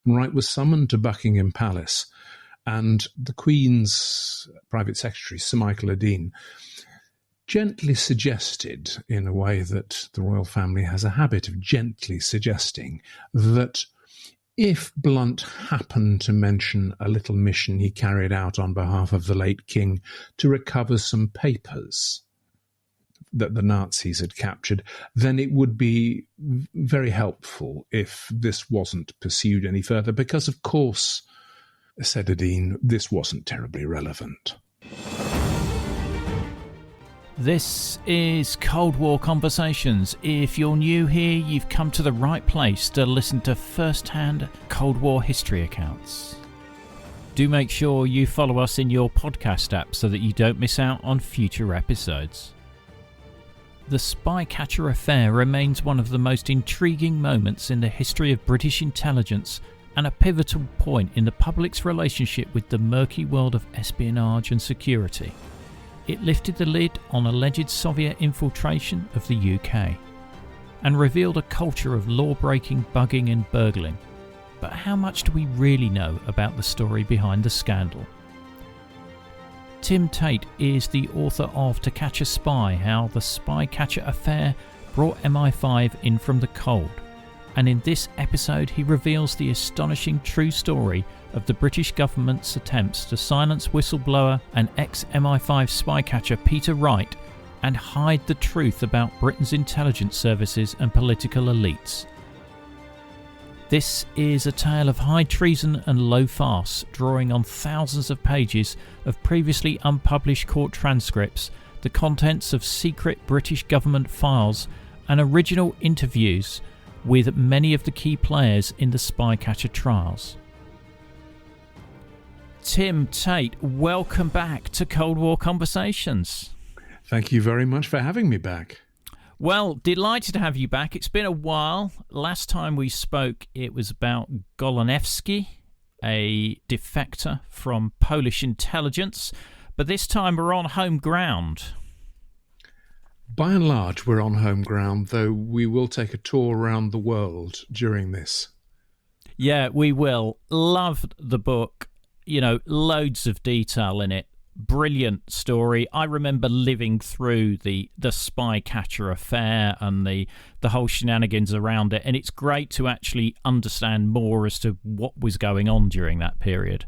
Wright was summoned to Buckingham Palace, and the Queen's private secretary, Sir Michael Adine, gently suggested, in a way that the royal family has a habit of gently suggesting, that if Blunt happened to mention a little mission he carried out on behalf of the late king to recover some papers that the Nazis had captured, then it would be very helpful if this wasn't pursued any further, because, of course, said Adine, this wasn't terribly relevant. This is Cold War Conversations. If you're new here, you've come to the right place to listen to first-hand Cold War history accounts. Do make sure you follow us in your podcast app so that you don't miss out on future episodes. The Spycatcher Affair remains one of the most intriguing moments in the history of British intelligence and a pivotal point in the public's relationship with the murky world of espionage and security. It lifted the lid on alleged Soviet infiltration of the UK and revealed a culture of law-breaking, bugging and burgling. But how much do we really know about the story behind the scandal? Tim Tate is the author of To Catch a Spy, How the Spycatcher Affair Brought MI5 in from the Cold. And in this episode he reveals the astonishing true story of the British government's attempts to silence whistleblower and ex-MI5 Spycatcher Peter Wright and hide the truth about Britain's intelligence services and political elites. This is a tale of high treason and low farce, drawing on thousands of pages of previously unpublished court transcripts, the contents of secret British government files and original interviews with many of the key players in the Spycatcher trials. Tim Tate, welcome back to Cold War Conversations. Thank you very much for having me back. Well, delighted to have you back. It's been a while. Last time we spoke, it was about Golonevsky, a defector from Polish intelligence. But this time we're on home ground. By and large, we're on home ground, though we will take a tour around the world during this. Yeah, we will. Loved the book. You know, loads of detail in it. Brilliant story. I remember living through the Spycatcher Affair and the whole shenanigans around it, and it's great to actually understand more as to what was going on during that period.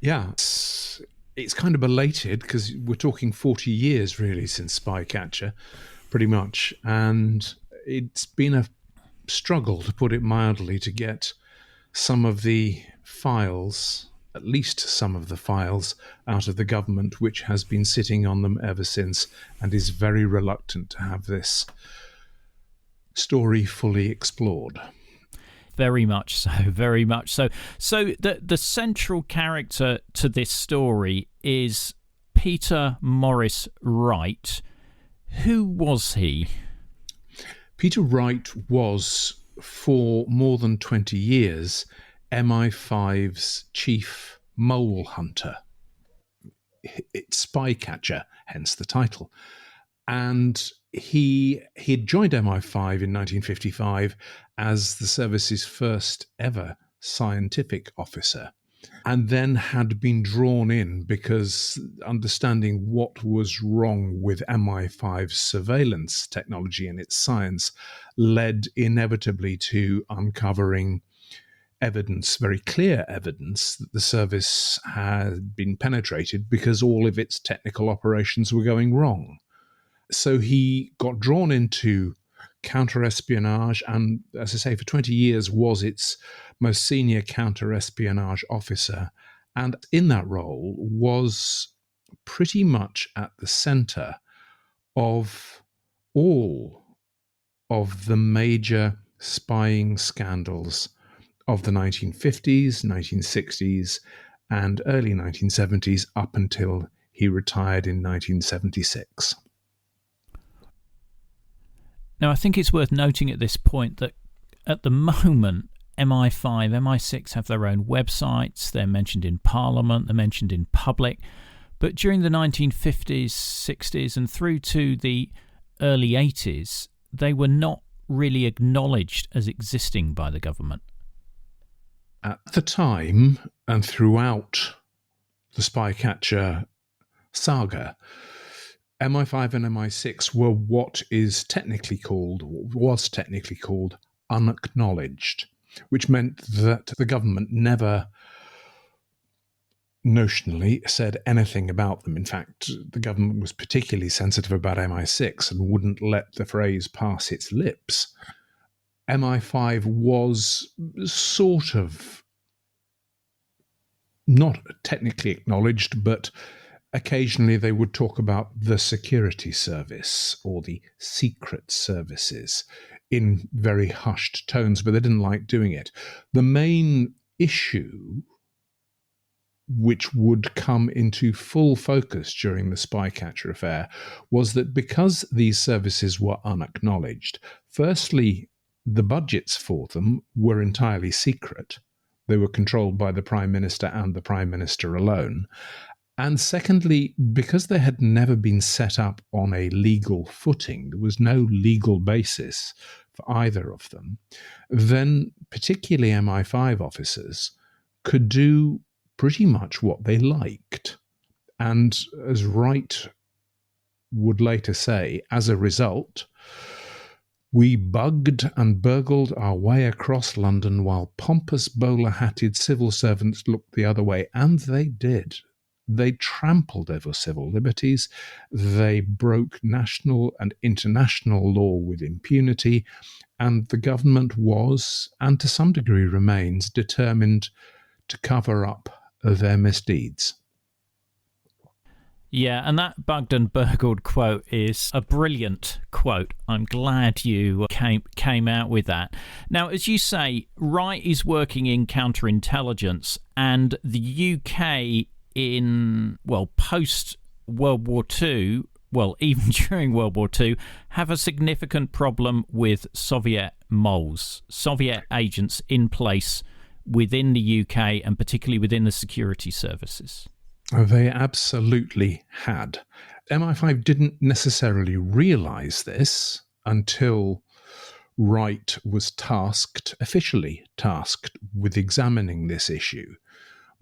Yeah, it's kind of belated because we're talking 40 years really since Spycatcher, pretty much, and it's been a struggle, to put it mildly, to get some of the files, at least some of the files, out of the government, which has been sitting on them ever since and is very reluctant to have this story fully explored. Very much so, very much so. So the central character to this story is Peter Morris Wright. Who was he? Peter Wright was, for more than 20 years, MI5's chief mole hunter. It's Spycatcher, hence the title. And he had joined MI5 in 1955 as the service's first ever scientific officer, and then had been drawn in because understanding what was wrong with MI5's surveillance technology and its science led inevitably to uncovering evidence, very clear evidence, that the service had been penetrated because all of its technical operations were going wrong. So he got drawn into counter-espionage and, as I say, for 20 years was its most senior counter-espionage officer, and in that role was pretty much at the centre of all of the major spying scandals of the 1950s, 1960s, and early 1970s up until he retired in 1976. Now, I think it's worth noting at this point that at the moment, MI5, MI6 have their own websites, they're mentioned in Parliament, they're mentioned in public, but during the 1950s, 60s and through to the early 80s, they were not really acknowledged as existing by the government. At the time and throughout the Spycatcher saga, MI5 and MI6 were what was technically called unacknowledged, which meant that the government never notionally said anything about them. In fact, the government was particularly sensitive about MI6 and wouldn't let the phrase pass its lips. MI5 was sort of not technically acknowledged, but occasionally they would talk about the security service or the secret services in very hushed tones, but they didn't like doing it. The main issue, which would come into full focus during the Spycatcher affair, was that because these services were unacknowledged, firstly, the budgets for them were entirely secret. They were controlled by the Prime Minister and the Prime Minister alone. And secondly, because they had never been set up on a legal footing, there was no legal basis for either of them, then particularly MI5 officers could do pretty much what they liked. And as Wright would later say, as a result, we bugged and burgled our way across London while pompous bowler-hatted civil servants looked the other way, and they did. They trampled over civil liberties, they broke national and international law with impunity, and the government was, and to some degree remains, determined to cover up their misdeeds. Yeah, and that bugged and burgled quote is a brilliant quote. I'm glad you came out with that. Now, as you say, Wright is working in counterintelligence, and the UK in, post-World War II, even during World War II, have a significant problem with Soviet moles, Soviet agents in place within the UK and particularly within the security services. They absolutely had. MI5 didn't necessarily realise this until Wright was officially tasked with examining this issue.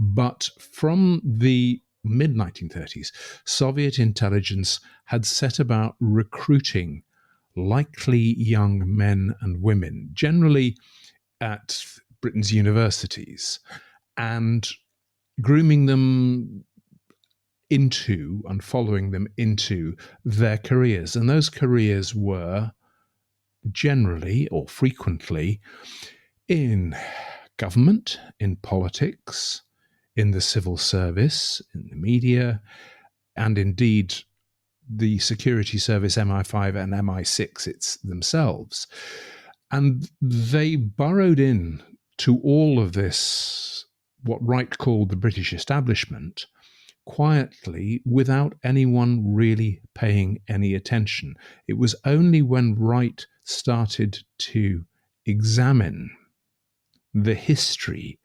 But from the mid-1930s, Soviet intelligence had set about recruiting likely young men and women, generally at Britain's universities, and grooming them into and following them into their careers. And those careers were generally or frequently in government, in politics, in the civil service, in the media, and indeed the security service MI5 and MI6 themselves. And they burrowed in to all of this, what Wright called the British establishment, quietly, without anyone really paying any attention. It was only when Wright started to examine the history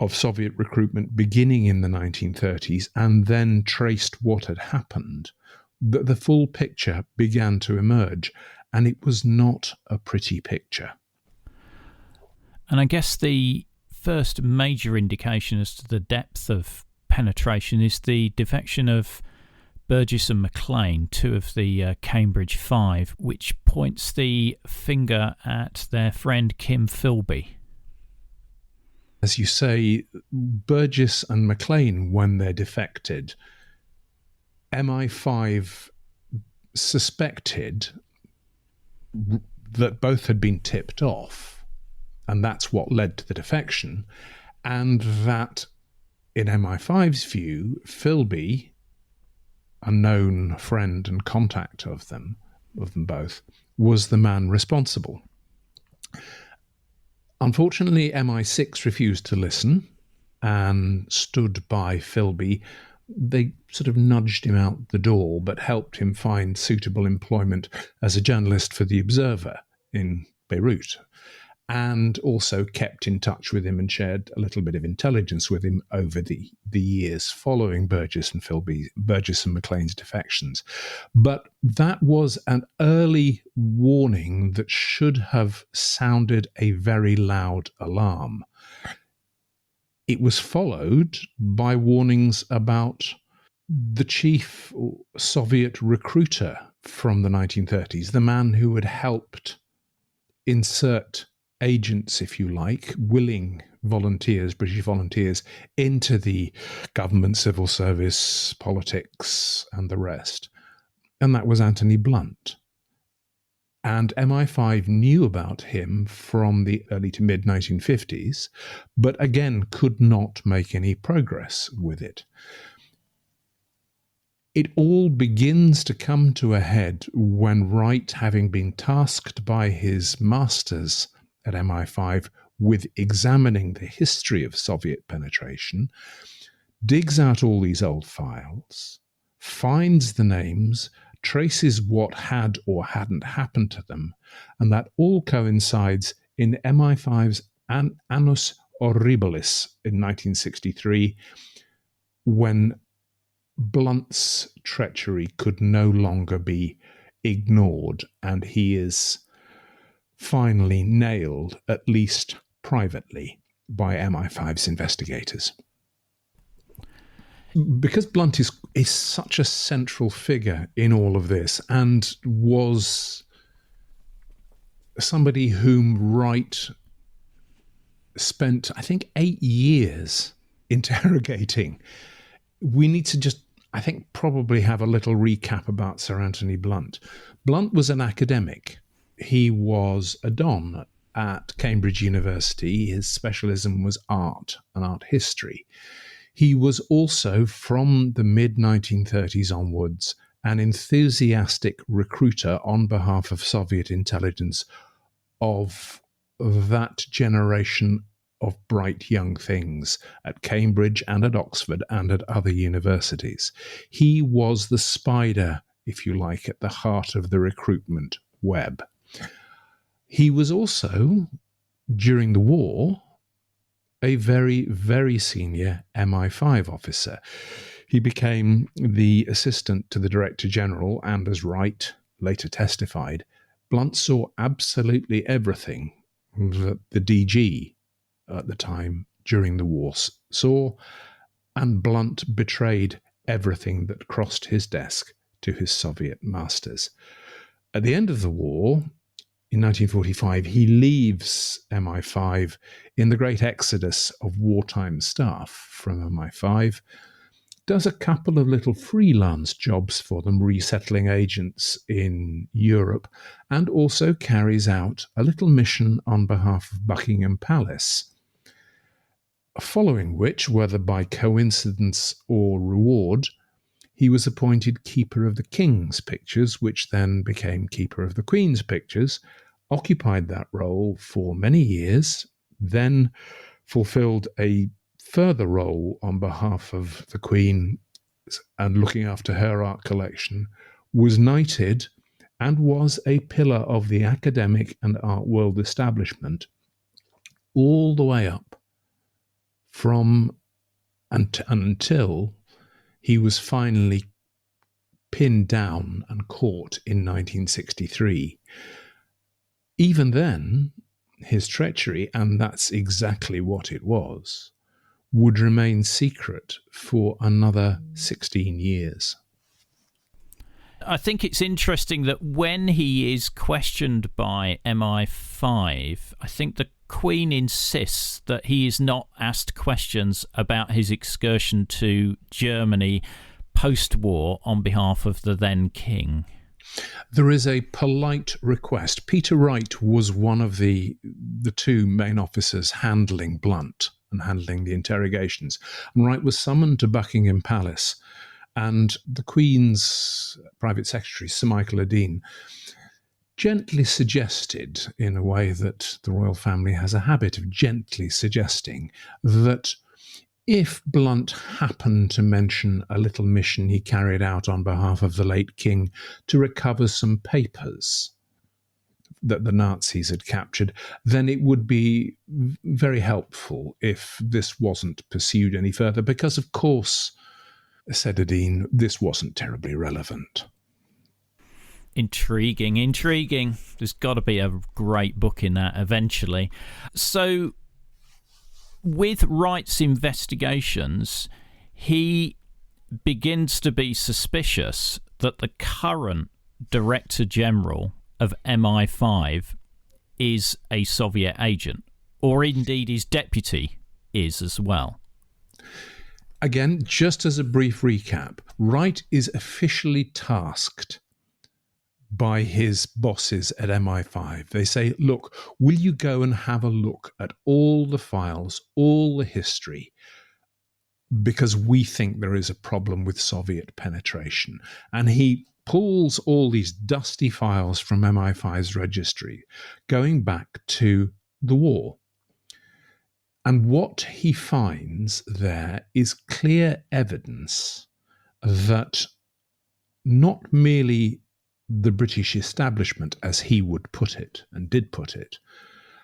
of Soviet recruitment beginning in the 1930s and then traced what had happened that the full picture began to emerge. And it was not a pretty picture. And I guess the first major indication as to the depth of penetration is the defection of Burgess and Maclean, two of the Cambridge Five, which points the finger at their friend Kim Philby. As you say, Burgess and Maclean, when they're defected, MI5 suspected that both had been tipped off, and that's what led to the defection, and that in MI5's view, Philby, a known friend and contact of them both, was the man responsible. Unfortunately, MI6 refused to listen and stood by Philby. They sort of nudged him out the door, but helped him find suitable employment as a journalist for The Observer in Beirut, and also kept in touch with him and shared a little bit of intelligence with him over the years following Burgess and Maclean's defections. But that was an early warning that should have sounded a very loud alarm. It was followed by warnings about the chief Soviet recruiter from the 1930s, the man who had helped insert agents, if you like, willing volunteers, British volunteers, into the government, civil service, politics, and the rest. And that was Anthony Blunt. And MI5 knew about him from the early to mid 1950s, but again could not make any progress with it. It all begins to come to a head when Wright, having been tasked by his masters at MI5 with examining the history of Soviet penetration, digs out all these old files, finds the names, traces what had or hadn't happened to them, and that all coincides in MI5's Annus Horribilis in 1963, when Blunt's treachery could no longer be ignored, and he is finally nailed, at least privately, by MI5's investigators. Because Blunt is such a central figure in all of this, and was somebody whom Wright spent, I think, 8 years interrogating, we need to just, I think, probably have a little recap about Sir Anthony Blunt. Blunt was an academic. He was a don at Cambridge University. His specialism was art and art history. He was also, from the mid-1930s onwards, an enthusiastic recruiter on behalf of Soviet intelligence of that generation of bright young things at Cambridge and at Oxford and at other universities. He was the spider, if you like, at the heart of the recruitment web. He was also, during the war, a very, very senior MI5 officer. He became the assistant to the Director General, and as Wright later testified, Blunt saw absolutely everything that the DG at the time during the war saw, and Blunt betrayed everything that crossed his desk to his Soviet masters. At the end of the war, in 1945, he leaves MI5 in the great exodus of wartime staff from MI5, does a couple of little freelance jobs for them, resettling agents in Europe, and also carries out a little mission on behalf of Buckingham Palace, following which, whether by coincidence or reward, he was appointed Keeper of the King's Pictures, which then became Keeper of the Queen's Pictures, occupied that role for many years, then fulfilled a further role on behalf of the Queen and looking after her art collection, was knighted, and was a pillar of the academic and art world establishment all the way up from and until he was finally pinned down and caught in 1963. Even then, his treachery, and that's exactly what it was, would remain secret for another 16 years. I think it's interesting that when he is questioned by MI5, I think the Queen insists that he is not asked questions about his excursion to Germany post-war on behalf of the then king. There is a polite request. Peter Wright was one of the two main officers handling Blunt and handling the interrogations. And Wright was summoned to Buckingham Palace, and the Queen's private secretary, Sir Michael Adine, gently suggested, in a way that the royal family has a habit of gently suggesting, that if Blunt happened to mention a little mission he carried out on behalf of the late king to recover some papers that the Nazis had captured, then it would be very helpful if this wasn't pursued any further, because, of course, said Adine, this wasn't terribly relevant. Intriguing. There's got to be a great book in that eventually. So with Wright's investigations, he begins to be suspicious that the current Director General of MI5 is a Soviet agent, or indeed his deputy is as well. Again, just as a brief recap, Wright is officially tasked by his bosses at MI5. They say, look, will you go and have a look at all the files, all the history, because we think there is a problem with Soviet penetration. And he pulls all these dusty files from MI5's registry, going back to the war. And what he finds there is clear evidence that not merely the British establishment, as he would put it, and did put it,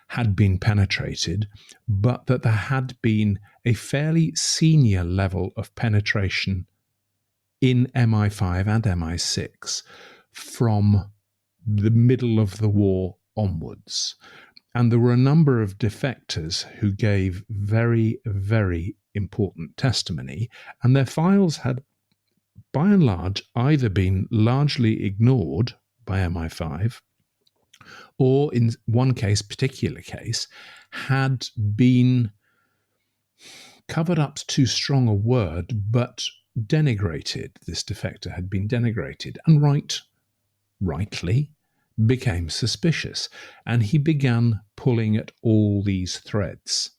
had been penetrated, but that there had been a fairly senior level of penetration in MI5 and MI6 from the middle of the war onwards. And there were a number of defectors who gave very, very important testimony, and their files had, by and large, either been largely ignored by MI5, or in one particular case, had been covered up's too strong a word, but denigrated. This defector had been denigrated, and Wright, rightly, became suspicious, and he began pulling at all these threads.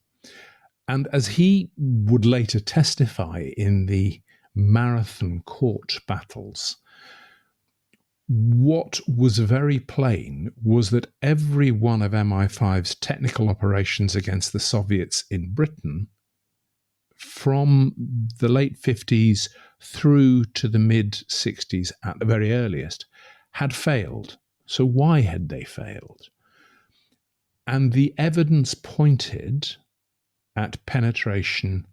And as he would later testify in the marathon court battles, what was very plain was that every one of MI5's technical operations against the Soviets in Britain, from the late 50s through to the mid-60s at the very earliest, had failed. So why had they failed? And the evidence pointed at penetration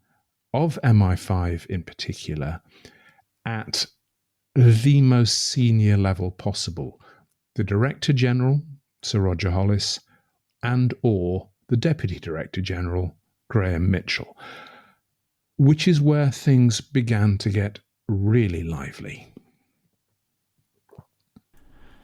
of MI5 in particular at the most senior level possible. The Director General, Sir Roger Hollis, and or the Deputy Director General, Graham Mitchell, which is where things began to get really lively.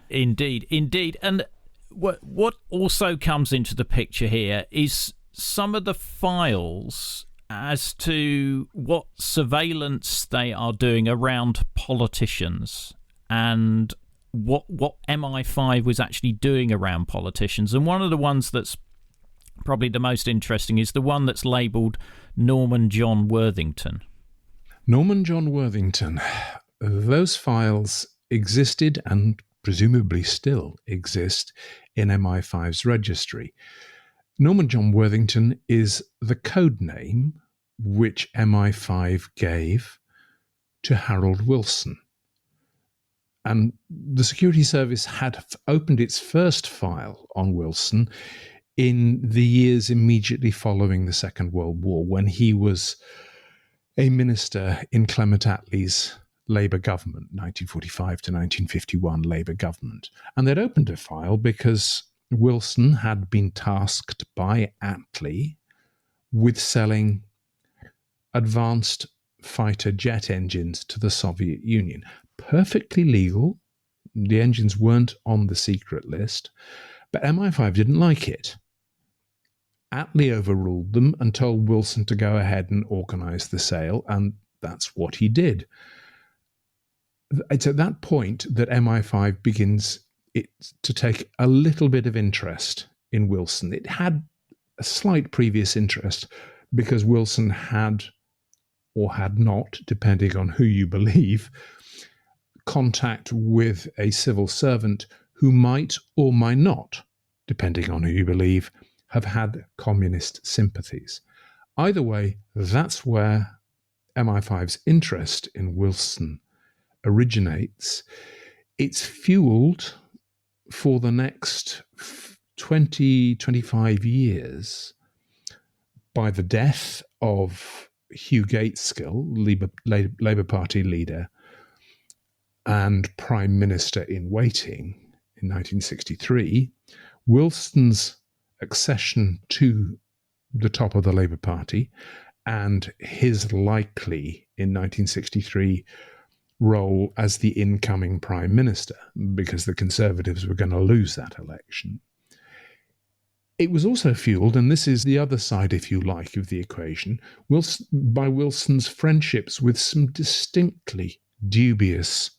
Indeed, indeed. And what also comes into the picture here is some of the files as to what surveillance they are doing around politicians and what MI5 was actually doing around politicians. And one of the ones that's probably the most interesting is the one that's labelled Norman John Worthington. Norman John Worthington. Those files existed and presumably still exist in MI5's registry. Norman John Worthington is the code name which MI5 gave to Harold Wilson. And the Security Service had opened its first file on Wilson in the years immediately following the Second World War, when he was a minister in Clement Attlee's Labour government, 1945 to 1951 Labour government. And they'd opened a file because Wilson had been tasked by Attlee with selling advanced fighter jet engines to the Soviet Union. Perfectly legal. The engines weren't on the secret list, but MI5 didn't like it. Attlee overruled them and told Wilson to go ahead and organise the sale, and that's what he did. It's at that point that MI5 begins to take a little bit of interest in Wilson. It had a slight previous interest because Wilson had, or had not, depending on who you believe, contact with a civil servant who might or might not, depending on who you believe, have had communist sympathies. Either way, that's where MI5's interest in Wilson originates. It's fueled for the next 20, 25 years by the death of Hugh Gaitskell, Labour Party leader and Prime Minister in waiting in 1963, Wilson's accession to the top of the Labour Party, and his likely, in 1963, role as the incoming Prime Minister, because the Conservatives were going to lose that election. It was also fueled, and this is the other side, if you like, of the equation, by Wilson's friendships with some distinctly dubious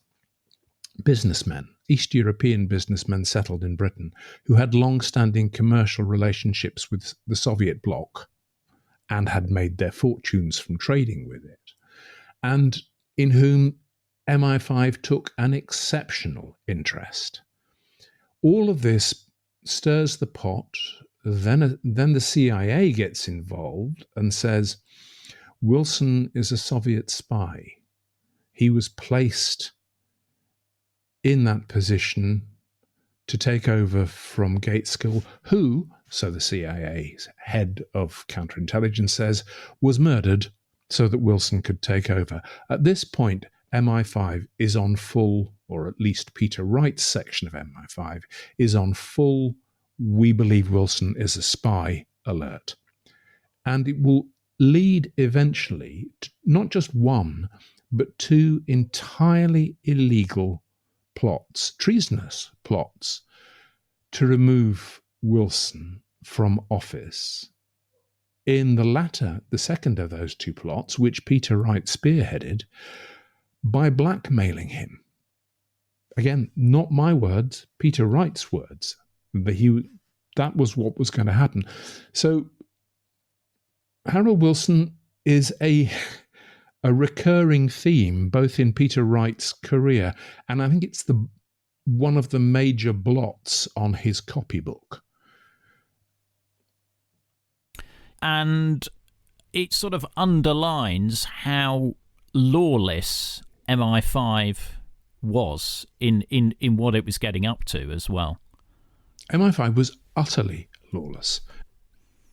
businessmen, East European businessmen settled in Britain, who had long-standing commercial relationships with the Soviet bloc and had made their fortunes from trading with it, and in whom MI5 took an exceptional interest. All of this stirs the pot. Then the CIA gets involved and says, Wilson is a Soviet spy. He was placed in that position to take over from Gateskill, who, so the CIA's head of counterintelligence says, was murdered so that Wilson could take over. At this point, MI5 is on full, or at least Peter Wright's section of MI5 is on full, we believe Wilson is a spy alert. And it will lead eventually to not just one, but two entirely illegal plots, treasonous plots, to remove Wilson from office. In the latter, the second of those two plots, which Peter Wright spearheaded, by blackmailing him. Again, not my words, Peter Wright's words. That was what was going to happen. So Harold Wilson is a recurring theme both in Peter Wright's career, and I think it's one of the major blots on his copybook. And it sort of underlines how lawless MI5 was in what it was getting up to as well. MI5 was utterly lawless.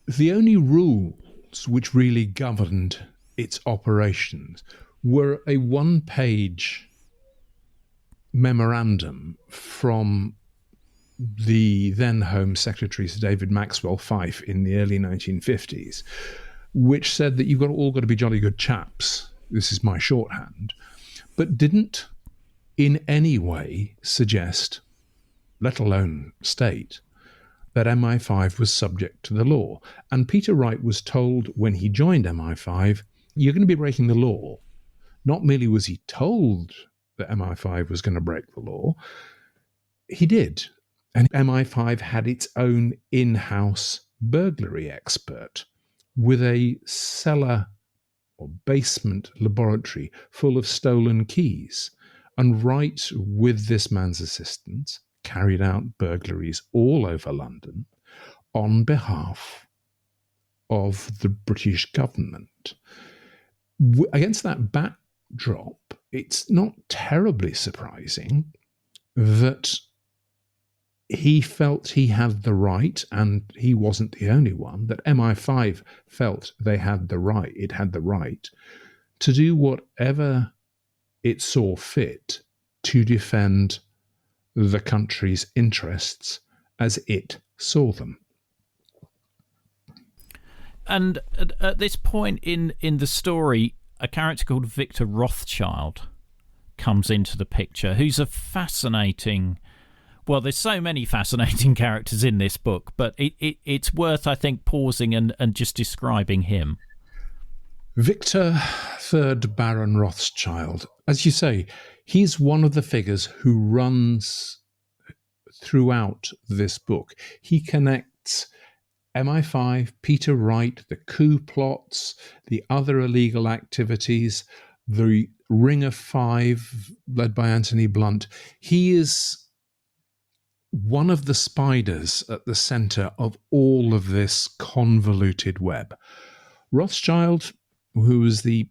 The only rules which really governed its operations were a one-page memorandum from the then Home Secretary Sir David Maxwell Fyfe in the early 1950s, which said that you've all got to be jolly good chaps. This is my shorthand, but didn't in any way suggest, let alone state, that MI5 was subject to the law. And Peter Wright was told when he joined MI5, you're going to be breaking the law. Not merely was he told that MI5 was going to break the law, he did. And MI5 had its own in-house burglary expert with a cellar or basement laboratory full of stolen keys. And Wright, with this man's assistance, carried out burglaries all over London on behalf of the British government. Against that backdrop, it's not terribly surprising that he felt he had the right, and he wasn't the only one, that MI5 felt it had the right to do whatever it saw fit to defend the country's interests as it saw them. And at this point in the story, a character called Victor Rothschild comes into the picture, who's a fascinating... Well, there's so many fascinating characters in this book, but it's worth, I think, pausing and just describing him. Victor III Baron Rothschild, as you say, he's one of the figures who runs throughout this book. He connects MI5, Peter Wright, the coup plots, the other illegal activities, the Ring of Five, led by Anthony Blunt. He is one of the spiders at the centre of all of this convoluted web. Rothschild, who was the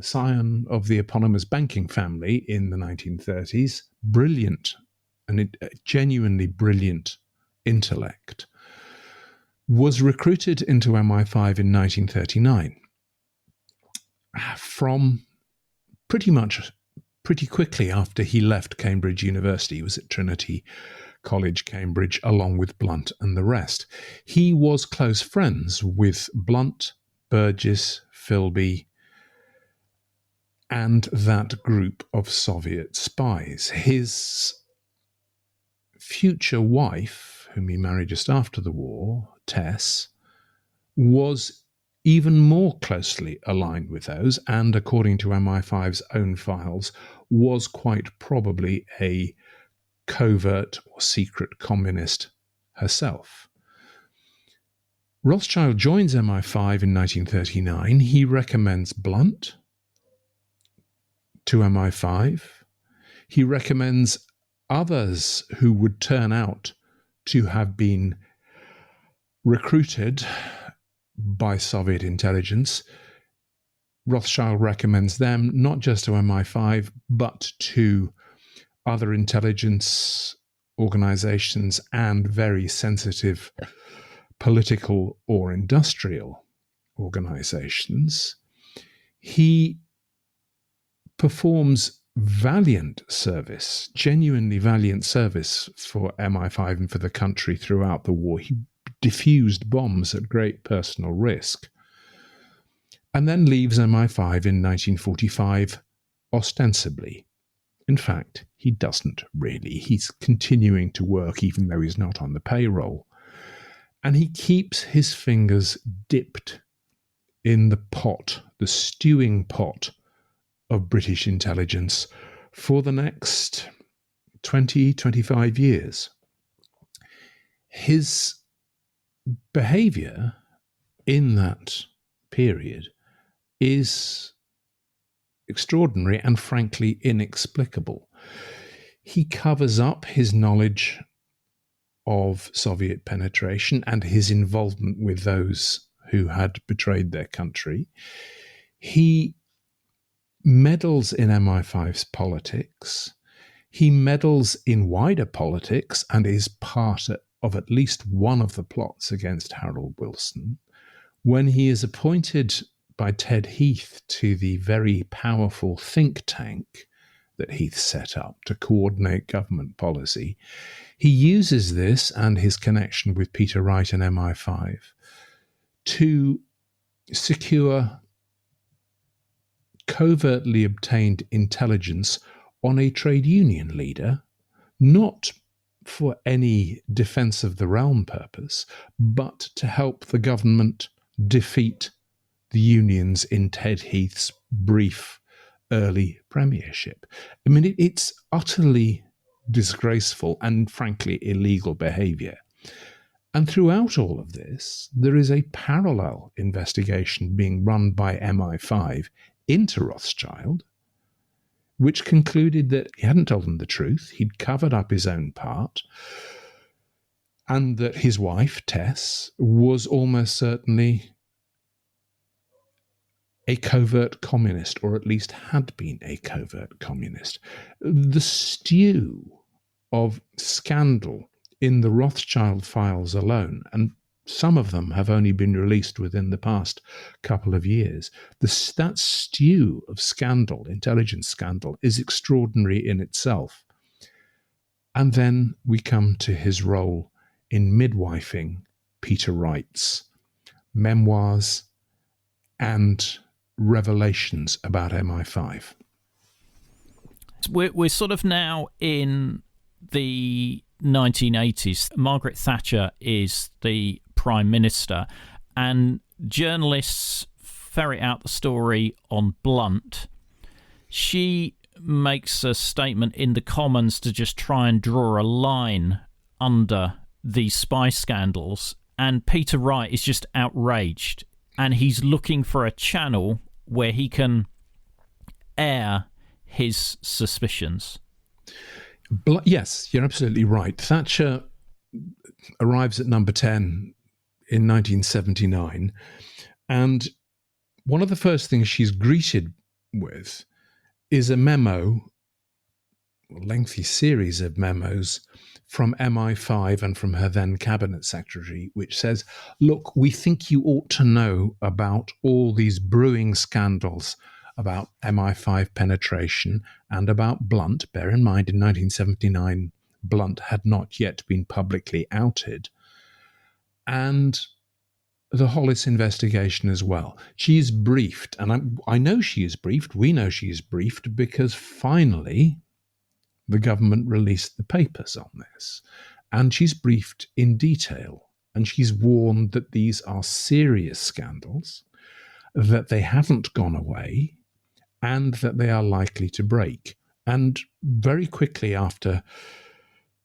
scion of the eponymous banking family in the 1930s, brilliant, and a genuinely brilliant intellect, was recruited into MI5 in 1939 from pretty quickly after he left Cambridge University. He was at Trinity College, Cambridge, along with Blunt and the rest. He was close friends with Blunt, Burgess, Philby, and that group of Soviet spies. His future wife, whom he married just after the war, Tess, was even more closely aligned with those, and according to MI5's own files, was quite probably a covert or secret communist herself. Rothschild joins MI5 in 1939. He recommends Blunt to MI5. He recommends others who would turn out to have been recruited by Soviet intelligence. Rothschild recommends them not just to MI5, but to other intelligence organizations and very sensitive political or industrial organizations. He performs valiant service, genuinely valiant service for MI5 and for the country throughout the war. He diffused bombs at great personal risk, and then leaves MI5 in 1945 ostensibly. In fact, he doesn't really. He's continuing to work even though he's not on the payroll. And he keeps his fingers dipped in the pot, the stewing pot of British intelligence for the next 20, 25 years. His behavior in that period is extraordinary and frankly inexplicable. He covers up his knowledge of Soviet penetration and his involvement with those who had betrayed their country. He meddles in MI5's politics. He meddles in wider politics and is part of at least one of the plots against Harold Wilson. When he is appointed by Ted Heath to the very powerful think tank that Heath set up to coordinate government policy, he uses this and his connection with Peter Wright and MI5 to secure covertly obtained intelligence on a trade union leader, not for any defense of the realm purpose, but to help the government defeat the unions in Ted Heath's brief early premiership. I mean, it's utterly disgraceful and frankly illegal behavior. And throughout all of this, there is a parallel investigation being run by MI5 into Rothschild, which concluded that he hadn't told them the truth, he'd covered up his own part, and that his wife, Tess, was almost certainly a covert communist, or at least had been a covert communist. The stew of scandal in the Rothschild files alone, and some of them have only been released within the past couple of years, that stew of scandal, intelligence scandal, is extraordinary in itself. And then we come to his role in midwifing Peter Wright's memoirs and revelations about MI5. We're sort of now in the 1980s. Margaret Thatcher is the Prime Minister, and journalists ferret out the story on Blunt. She makes a statement in the Commons to just try and draw a line under these spy scandals, and Peter Wright is just outraged, and he's looking for a channel where he can air his suspicions. Yes, you're absolutely right. Thatcher arrives at number 10 in 1979, and one of the first things she's greeted with is a memo, a lengthy series of memos from MI5 and from her then cabinet secretary, which says, look, we think you ought to know about all these brewing scandals about MI5 penetration and about Blunt. Bear in mind, in 1979, Blunt had not yet been publicly outed, and the Hollis investigation as well. She is briefed, and I know she is briefed, we know she is briefed, because finally the government released the papers on this. And she's briefed in detail, and she's warned that these are serious scandals, that they haven't gone away, and that they are likely to break. And very quickly after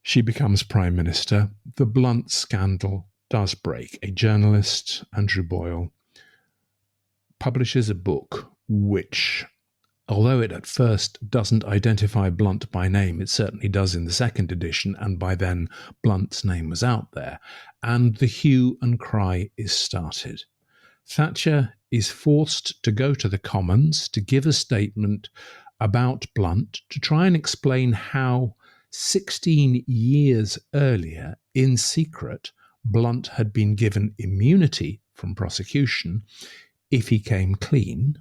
she becomes Prime Minister, the Blunt scandal does break. A journalist, Andrew Boyle, publishes a book which, although it at first doesn't identify Blunt by name, it certainly does in the second edition, and by then Blunt's name was out there, and the hue and cry is started. Thatcher is forced to go to the Commons to give a statement about Blunt to try and explain how 16 years earlier, in secret, Blunt had been given immunity from prosecution if he came clean,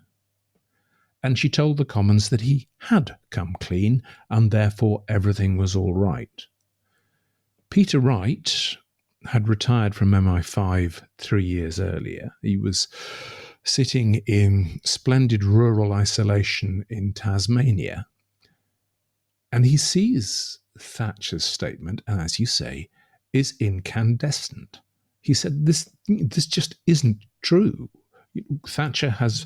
and she told the Commons that he had come clean and therefore everything was all right. Peter Wright had retired from MI5 3 years earlier. He was sitting in splendid rural isolation in Tasmania, and he sees Thatcher's statement, and as you say, is incandescent. He said, this just isn't true. Thatcher has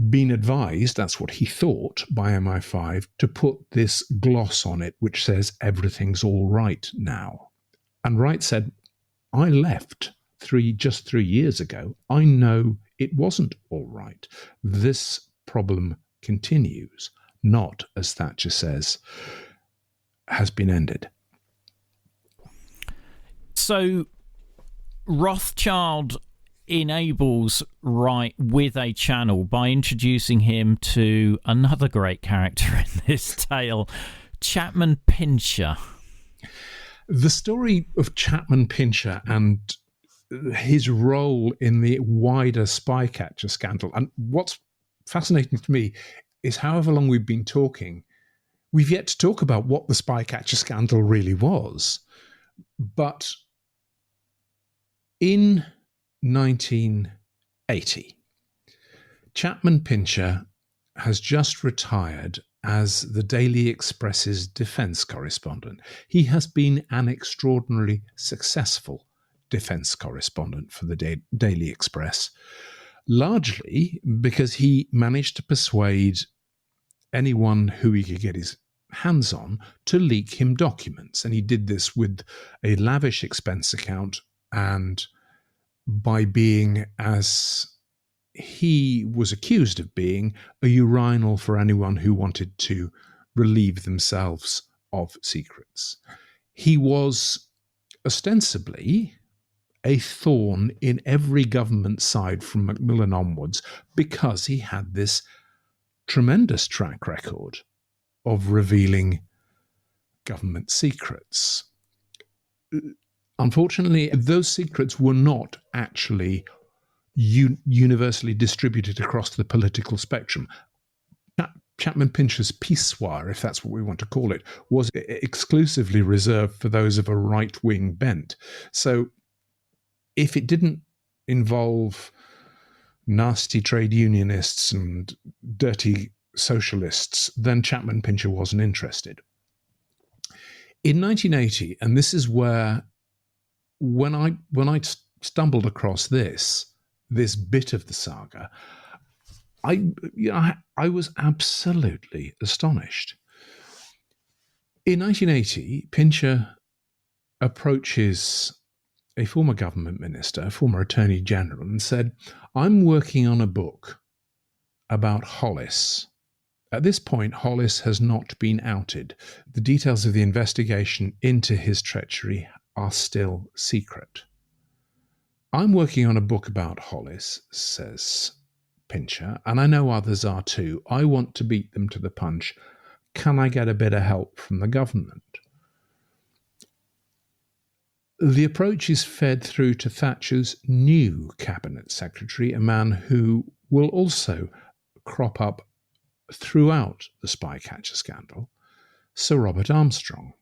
been advised, that's what he thought, by MI5 to put this gloss on it which says everything's all right now. And Wright said, I left just 3 years ago. I know it wasn't all right. This problem continues, not, as Thatcher says, has been ended. So Rothschild enables Wright with a channel by introducing him to another great character in this tale, Chapman Pincher. The story of Chapman Pincher and his role in the wider Spycatcher scandal, and what's fascinating to me is however long we've been talking, we've yet to talk about what the Spycatcher scandal really was. But in 1980, Chapman Pincher has just retired as the Daily Express's defence correspondent. He has been an extraordinarily successful defence correspondent for the Daily Express, largely because he managed to persuade anyone who he could get his hands on to leak him documents. And he did this with a lavish expense account and by being, as he was accused of being, a urinal for anyone who wanted to relieve themselves of secrets. He was ostensibly a thorn in every government side from Macmillan onwards because he had this tremendous track record of revealing government secrets. Unfortunately, those secrets were not actually universally distributed across the political spectrum. Chapman Pincher's pissoir, if that's what we want to call it, was exclusively reserved for those of a right-wing bent. So if it didn't involve nasty trade unionists and dirty socialists, then Chapman Pincher wasn't interested. In 1980, and this is where, when I stumbled across this bit of the saga, I was absolutely astonished. In 1980, Pincher approaches a former government minister, a former attorney general, and said, I'm working on a book about Hollis. At this point, Hollis has not been outed. The details of the investigation into his treachery are still secret. I'm working on a book about Hollis, says Pincher, and I know others are too. I want to beat them to the punch. Can I get a bit of help from the government? The approach is fed through to Thatcher's new cabinet secretary, a man who will also crop up throughout the Spycatcher scandal, Sir Robert Armstrong.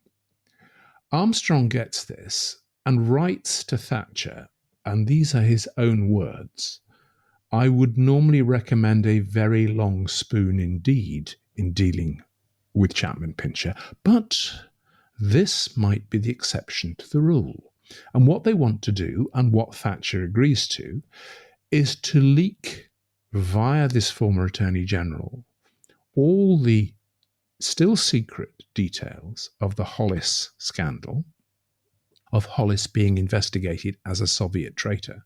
Armstrong gets this and writes to Thatcher, and these are his own words: "I would normally recommend a very long spoon indeed in dealing with Chapman Pincher, but this might be the exception to the rule." And what they want to do, and what Thatcher agrees to, is to leak via this former Attorney General all the still secret details of the Hollis scandal, of Hollis being investigated as a Soviet traitor,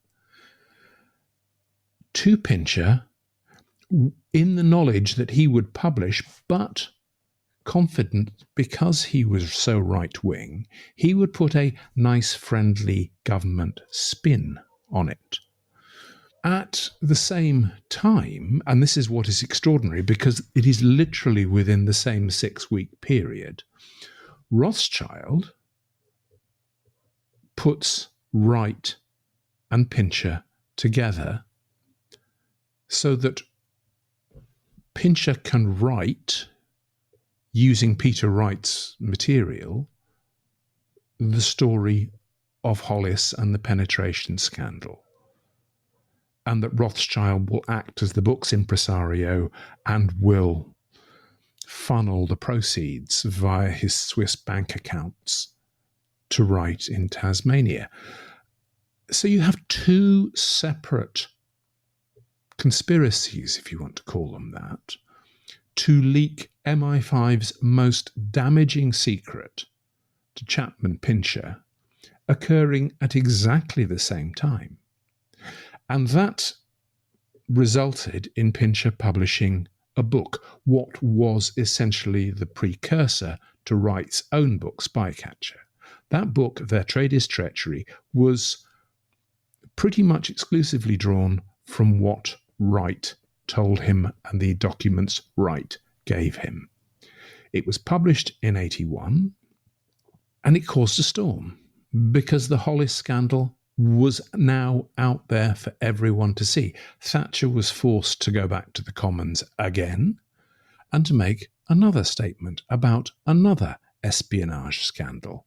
to Pincher, in the knowledge that he would publish, but confident, because he was so right-wing, he would put a nice, friendly government spin on it. At the same time, and this is what is extraordinary because it is literally within the same 6-week period, Rothschild puts Wright and Pincher together so that Pincher can write, using Peter Wright's material, the story of Hollis and the penetration scandal, and that Rothschild will act as the book's impresario and will funnel the proceeds via his Swiss bank accounts to Wright in Tasmania. So you have two separate conspiracies, if you want to call them that, to leak MI5's most damaging secret to Chapman Pincher, occurring at exactly the same time. And that resulted in Pincher publishing a book, what was essentially the precursor to Wright's own book, Spycatcher. That book, Their Trade is Treachery, was pretty much exclusively drawn from what Wright told him and the documents Wright gave him. It was published in 1981, and it caused a storm because the Hollis scandal was now out there for everyone to see. Thatcher was forced to go back to the Commons again and to make another statement about another espionage scandal.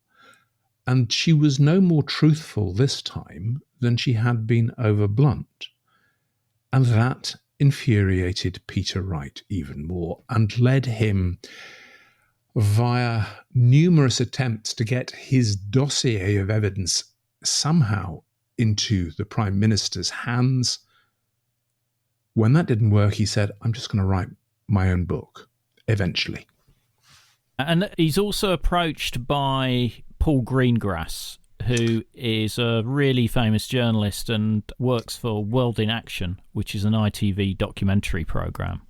And she was no more truthful this time than she had been over blunt. And that infuriated Peter Wright even more and led him, via numerous attempts to get his dossier of evidence somehow into the Prime Minister's hands. When that didn't work, he said, "I'm just going to write my own book," eventually. And he's also approached by Paul Greengrass, who is a really famous journalist and works for World in Action, which is an ITV documentary program.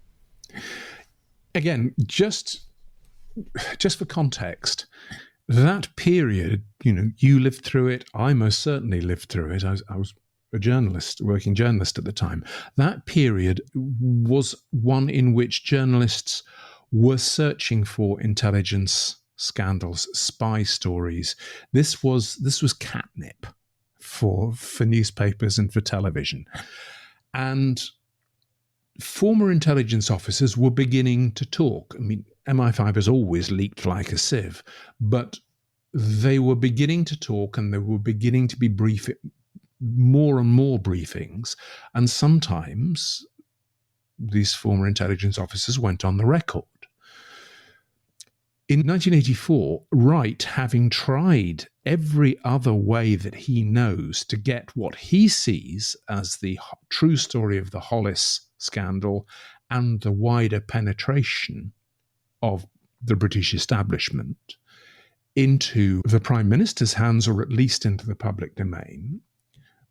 Again, just for context, that period, you lived through it. I most certainly lived through it. I was a working journalist at the time. That period was one in which journalists were searching for intelligence scandals, spy stories. This was catnip for newspapers and for television. And former intelligence officers were beginning to talk. I mean, MI5 has always leaked like a sieve, but they were beginning to talk, and there were beginning to be more and more briefings. And sometimes these former intelligence officers went on the record. In 1984, Wright, having tried every other way that he knows to get what he sees as the true story of the Hollis scandal and the wider penetration of the British establishment into the Prime Minister's hands, or at least into the public domain,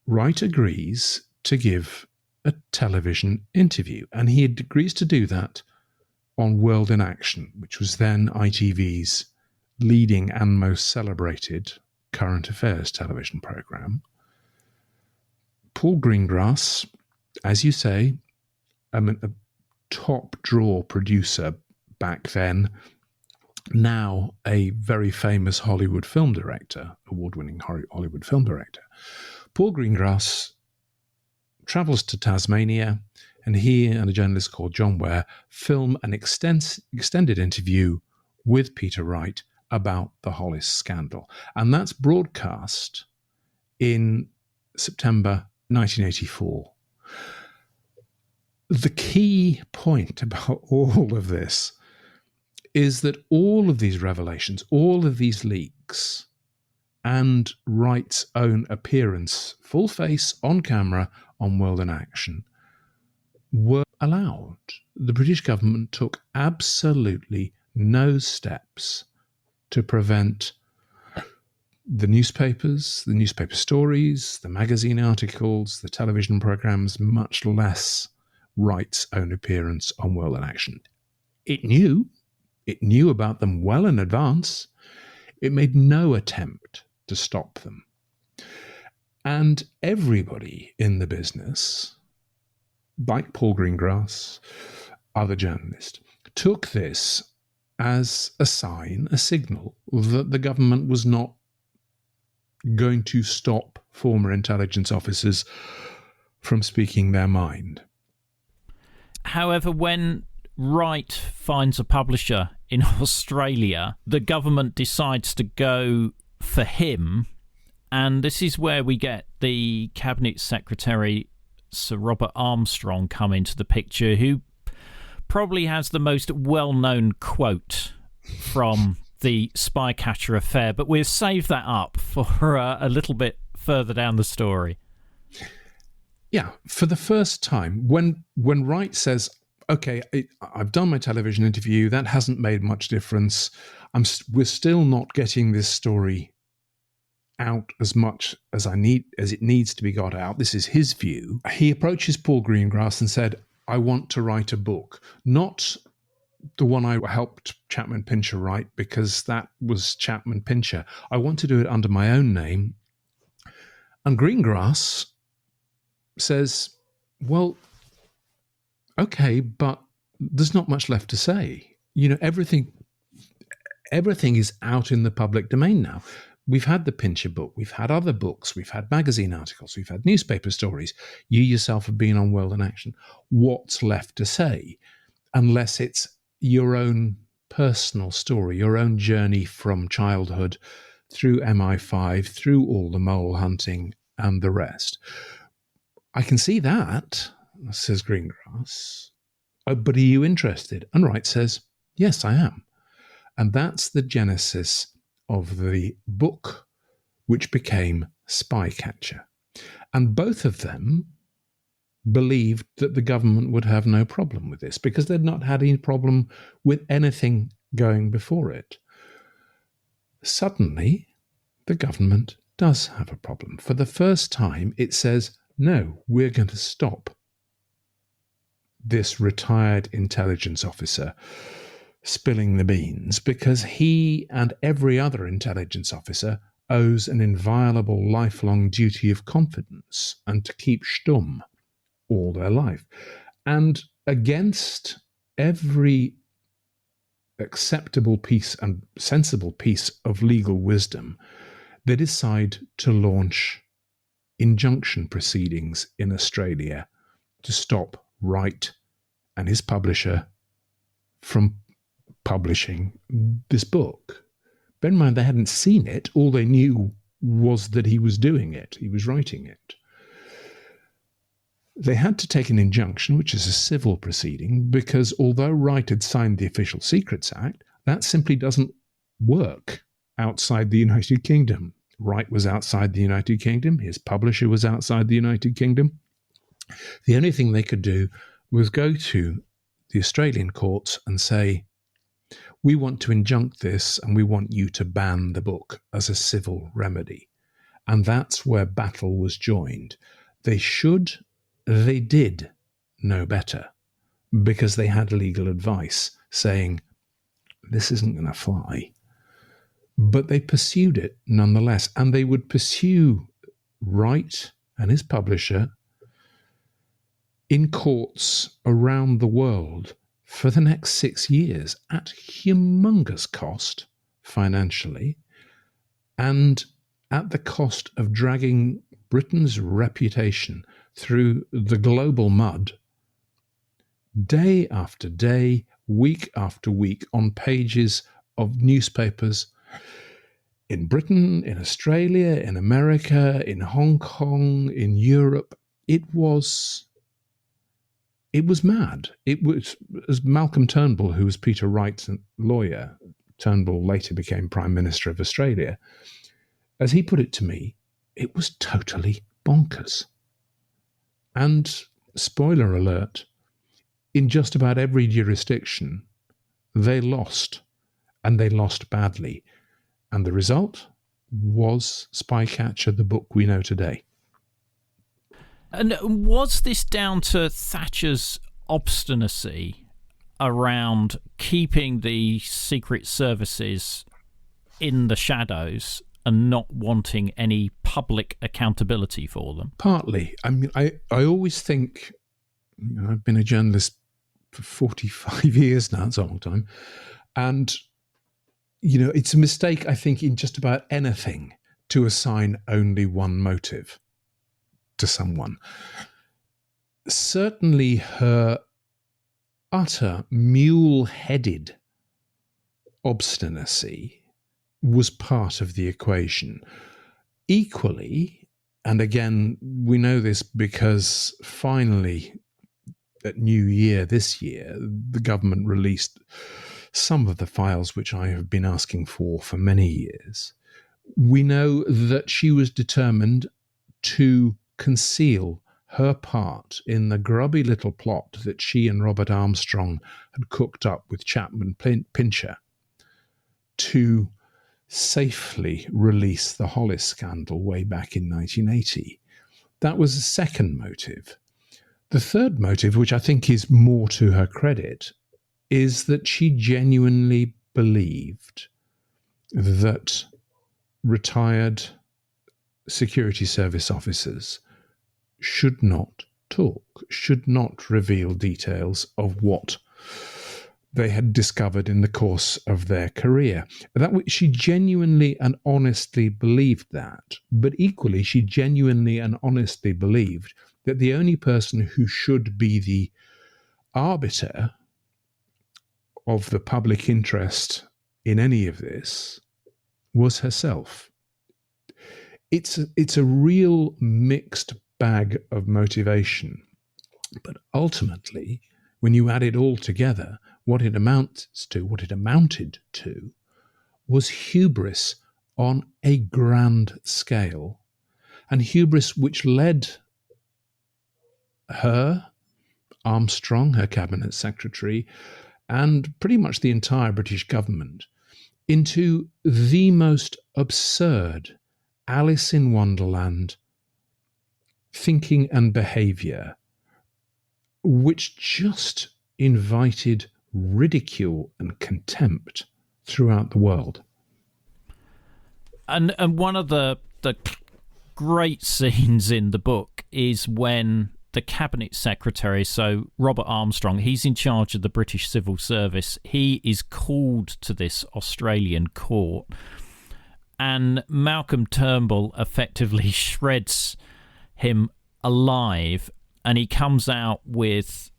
Wright agrees to give a television interview. And he agrees to do that on World in Action, which was then ITV's leading and most celebrated current affairs television programme. Paul Greengrass, as you say, a top-draw producer back then, now a very famous Hollywood film director, award-winning Hollywood film director. Paul Greengrass travels to Tasmania, and he and a journalist called John Ware film an extended interview with Peter Wright about the Hollis scandal. And that's broadcast in September 1984. The key point about all of this is that all of these revelations, all of these leaks, and Wright's own appearance, full face, on camera, on World in Action, were allowed. The British government took absolutely no steps to prevent the newspapers, the newspaper stories, the magazine articles, the television programs, much less Wright's own appearance on World in Action. It knew about them well in advance. It made no attempt to stop them. And everybody in the business, like Paul Greengrass, other journalists, took this as a sign, a signal that the government was not going to stop former intelligence officers from speaking their mind. However, when Wright finds a publisher in Australia, the government decides to go for him, and this is where we get the Cabinet Secretary, Sir Robert Armstrong, come into the picture, who probably has the most well-known quote from the Spycatcher Affair, but we'll save that up for a little bit further down the story. Yeah, for the first time, when Wright says, okay, I've done my television interview, that hasn't made much difference, we're still not getting this story out as much as it needs to be got out. This is his view. He approaches Paul Greengrass and said, I want to write a book, not the one I helped Chapman Pincher write, because that was Chapman Pincher. I want to do it under my own name. And Greengrass says, well, okay, but there's not much left to say. Everything is out in the public domain now. We've had the Pincher book, we've had other books, we've had magazine articles, we've had newspaper stories. You yourself have been on World in Action. What's left to say? Unless it's your own personal story, your own journey from childhood through MI5, through all the mole hunting and the rest. I can see that, says Greengrass. Oh, but are you interested? And Wright says, yes, I am. And that's the genesis of the book, which became Spycatcher. And both of them believed that the government would have no problem with this because they'd not had any problem with anything going before it. Suddenly, the government does have a problem. For the first time, it says, no, we're going to stop this retired intelligence officer spilling the beans because he and every other intelligence officer owes an inviolable lifelong duty of confidence and to keep stum all their life. And against every acceptable piece and sensible piece of legal wisdom, they decide to launch injunction proceedings in Australia to stop Wright and his publisher from publishing this book. Bear in mind, they hadn't seen it. All they knew was that he was doing it. He was writing it. They had to take an injunction, which is a civil proceeding, because although Wright had signed the Official Secrets Act, that simply doesn't work outside the United Kingdom. Wright was outside the United Kingdom. His publisher was outside the United Kingdom. The only thing they could do was go to the Australian courts and say, we want to injunct this and we want you to ban the book as a civil remedy. And that's where battle was joined. They did know better because they had legal advice saying, this isn't going to fly. But they pursued it nonetheless. And they would pursue Wright and his publisher in courts around the world for the next 6 years at humongous cost financially and at the cost of dragging Britain's reputation through the global mud day after day, week after week on pages of newspapers In Britain, in Australia, in America, in Hong Kong, in Europe, it was mad. It was, as Malcolm Turnbull, who was Peter Wright's lawyer, Turnbull later became Prime Minister of Australia, as he put it to me, it was totally bonkers. And, spoiler alert, in just about every jurisdiction, they lost, and they lost badly. And the result was Spycatcher, the book we know today. And was this down to Thatcher's obstinacy around keeping the secret services in the shadows and not wanting any public accountability for them? Partly. I mean, I always think, I've been a journalist for 45 years now, it's a long time, and, it's a mistake, I think, in just about anything to assign only one motive to someone. Certainly her utter mule-headed obstinacy was part of the equation. Equally, and again, we know this because finally at New Year this year, the government released some of the files which I have been asking for many years. We know that she was determined to conceal her part in the grubby little plot that she and Robert Armstrong had cooked up with Chapman Pincher to safely release the Hollis scandal way back in 1980. That was a second motive. The third motive, which I think is more to her credit, is that she genuinely believed that retired security service officers should not talk, should not reveal details of what they had discovered in the course of their career. She genuinely and honestly believed that, but equally she genuinely and honestly believed that the only person who should be the arbiter of the public interest in any of this was herself. It's a real mixed bag of motivation, but ultimately, when you add it all together, what it amounted to, was hubris on a grand scale, and hubris which led her, Armstrong, her cabinet secretary, and pretty much the entire British government into the most absurd Alice in Wonderland thinking and behaviour, which just invited ridicule and contempt throughout the world. And one of the great scenes in the book is when the cabinet secretary, so Robert Armstrong, he's in charge of the British Civil Service. He is called to this Australian court, and Malcolm Turnbull effectively shreds him alive, and he comes out with,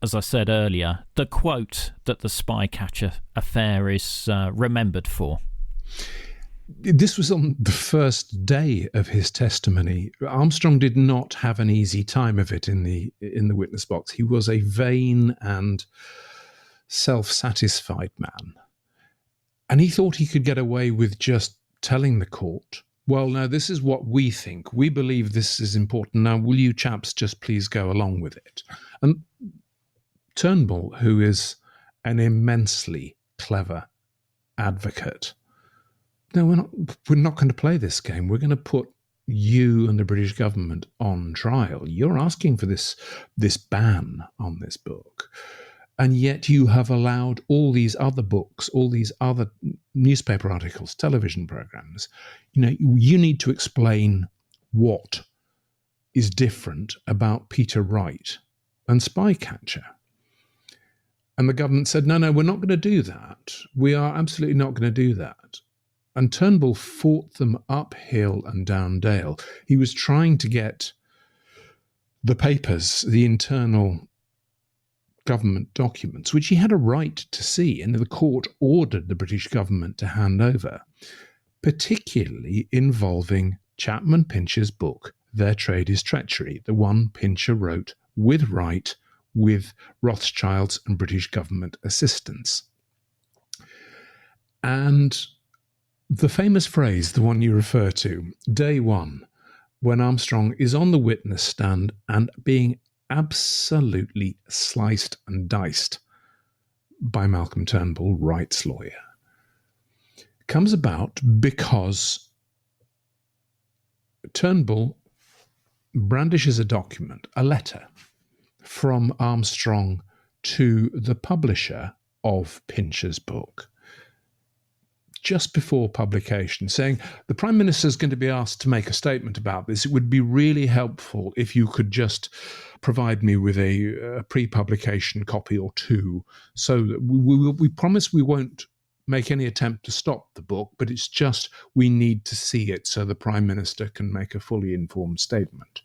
as I said earlier, the quote that the Spycatcher affair is remembered for. This was on the first day of his testimony. Armstrong did not have an easy time of it in the witness box. He was a vain and self-satisfied man. And he thought he could get away with just telling the court, well, now this is what we think. We believe this is important. Now, will you chaps just please go along with it? And Turnbull, who is an immensely clever advocate, no, we're not going to play this game. We're going to put you and the British government on trial. You're asking for this ban on this book. And yet you have allowed all these other books, all these other newspaper articles, television programs. You need to explain what is different about Peter Wright and Spycatcher. And the government said, no, we're not going to do that. We are absolutely not going to do that. And Turnbull fought them uphill and down dale. He was trying to get the papers, the internal government documents, which he had a right to see, and the court ordered the British government to hand over, particularly involving Chapman Pincher's book, Their Trade is Treachery, the one Pincher wrote with Wright, with Rothschild's and British government assistance. And the famous phrase, the one you refer to, day one, when Armstrong is on the witness stand and being absolutely sliced and diced by Malcolm Turnbull, Wright's lawyer, comes about because Turnbull brandishes a document, a letter from Armstrong to the publisher of Pincher's book, just before publication, saying, the Prime Minister is going to be asked to make a statement about this. It would be really helpful if you could just provide me with a pre-publication copy or two, so that we promise we won't make any attempt to stop the book, but it's just we need to see it so the Prime Minister can make a fully informed statement.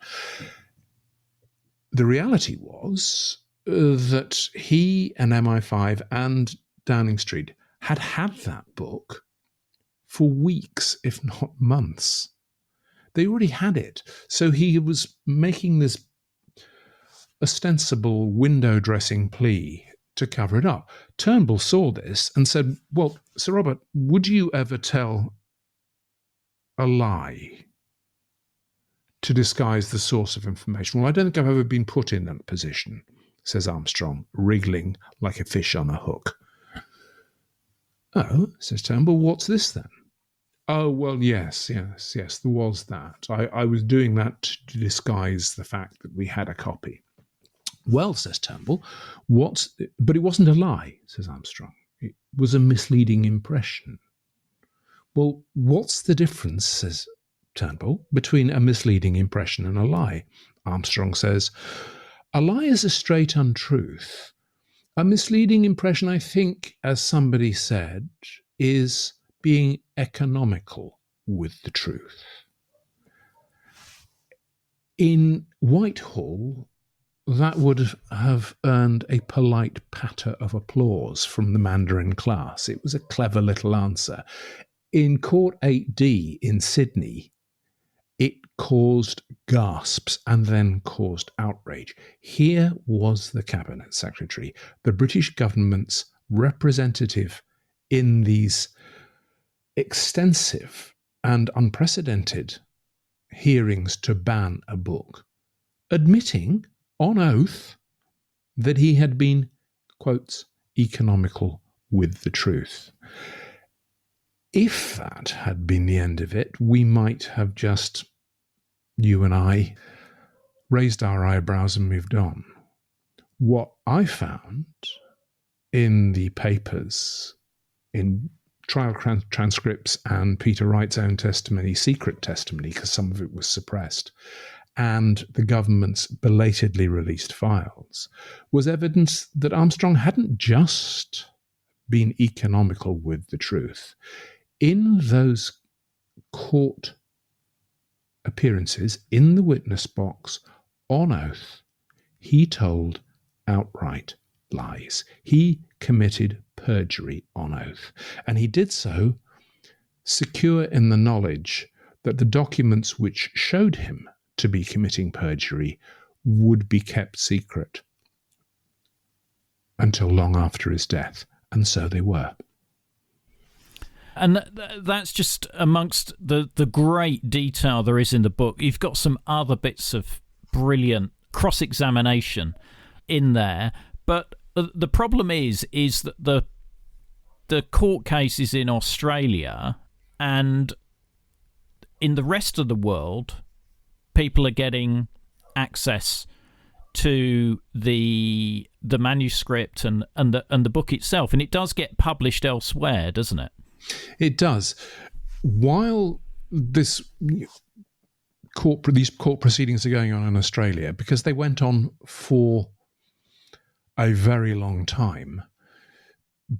The reality was that he and MI5 and Downing Street had that book for weeks, if not months. They already had it. So he was making this ostensible window dressing plea to cover it up. Turnbull saw this and said, well, Sir Robert, would you ever tell a lie to disguise the source of information? Well, I don't think I've ever been put in that position, says Armstrong, wriggling like a fish on a hook. Oh, says Turnbull, what's this then? Oh, well, yes, there was that. I was doing that to disguise the fact that we had a copy. Well, says Turnbull, but it wasn't a lie, says Armstrong. It was a misleading impression. Well, what's the difference, says Turnbull, between a misleading impression and a lie? Armstrong says, a lie is a straight untruth. A misleading impression, I think, as somebody said, is being economical with the truth. In Whitehall, that would have earned a polite patter of applause from the Mandarin class. It was a clever little answer. In Court 8D in Sydney, it caused gasps and then caused outrage. Here was the Cabinet Secretary, the British government's representative in these extensive and unprecedented hearings to ban a book, admitting on oath that he had been, quotes, economical with the truth. If that had been the end of it, we might have just, you and I, raised our eyebrows and moved on. What I found in the papers, in trial transcripts and Peter Wright's own testimony, secret testimony, because some of it was suppressed, and the government's belatedly released files, was evidence that Armstrong hadn't just been economical with the truth. In those court appearances, in the witness box, on oath, he told outright lies. He committed perjury on oath, and he did so secure in the knowledge that the documents which showed him to be committing perjury would be kept secret until long after his death, and so they were. And that's just amongst the great detail there is in the book. You've got some other bits of brilliant cross-examination in there, but the problem is that the court case is in Australia, and in the rest of the world, people are getting access to the manuscript and the book itself, and it does get published elsewhere, doesn't it? It does. While these court proceedings are going on in Australia, because they went on for a very long time,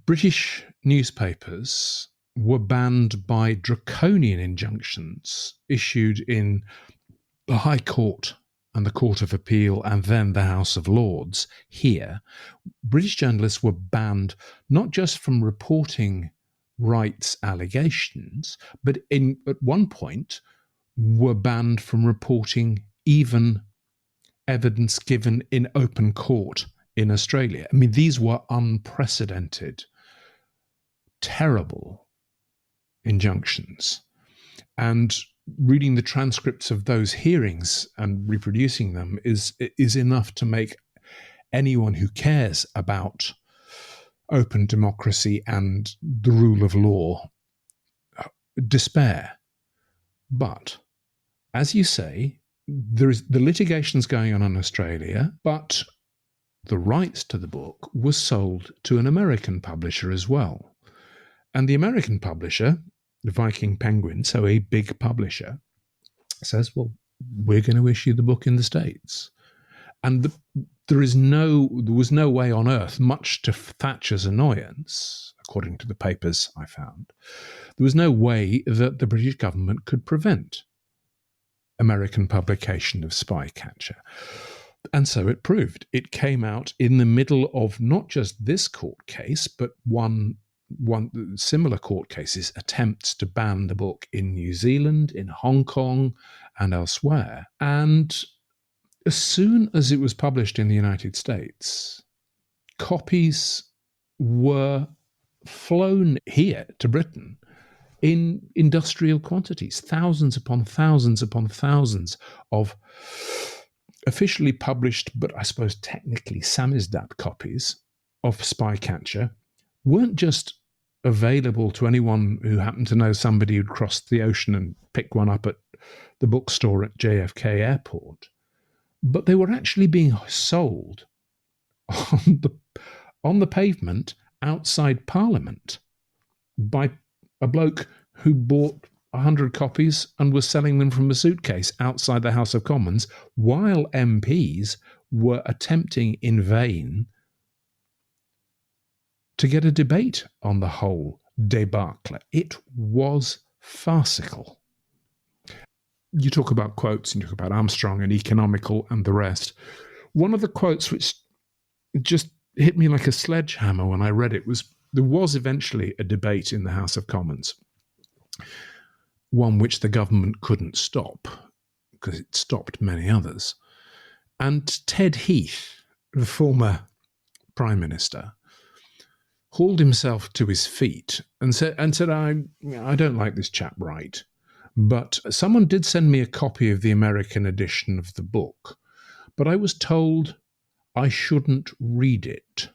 British newspapers were banned by draconian injunctions issued in the High Court and the Court of Appeal and then the House of Lords here, British journalists were banned not just from reporting Wright's allegations, but at one point were banned from reporting even evidence given in open court in Australia. I mean, these were unprecedented, terrible injunctions. And reading the transcripts of those hearings and reproducing them is enough to make anyone who cares about open democracy and the rule of law despair. But, as you say, there is the litigation's going on in Australia, but the rights to the book was sold to an American publisher as well. And the American publisher, the Viking Penguin, so a big publisher, says, well, we're going to issue the book in the States. And there was no way on earth, much to Thatcher's annoyance, according to the papers I found, there was no way that the British government could prevent American publication of Spycatcher. And so it proved. It came out in the middle of not just this court case, but one similar court cases, attempts to ban the book in New Zealand, in Hong Kong, and elsewhere. And as soon as it was published in the United States, copies were flown here to Britain in industrial quantities, thousands upon thousands upon thousands of officially published, but I suppose technically samizdat copies of Spycatcher weren't just available to anyone who happened to know somebody who'd crossed the ocean and picked one up at the bookstore at JFK Airport, but they were actually being sold on the pavement outside Parliament by a bloke who bought 100 copies and was selling them from a suitcase outside the House of Commons, while MPs were attempting in vain to get a debate on the whole debacle. It was farcical. You talk about quotes and you talk about Armstrong and Economical and the rest. One of the quotes which just hit me like a sledgehammer when I read it was, there was eventually a debate in the House of Commons, one which the government couldn't stop because it stopped many others. And Ted Heath, the former Prime Minister, hauled himself to his feet and said, I don't like this chap Wright, but someone did send me a copy of the American edition of the book, but I was told I shouldn't read it,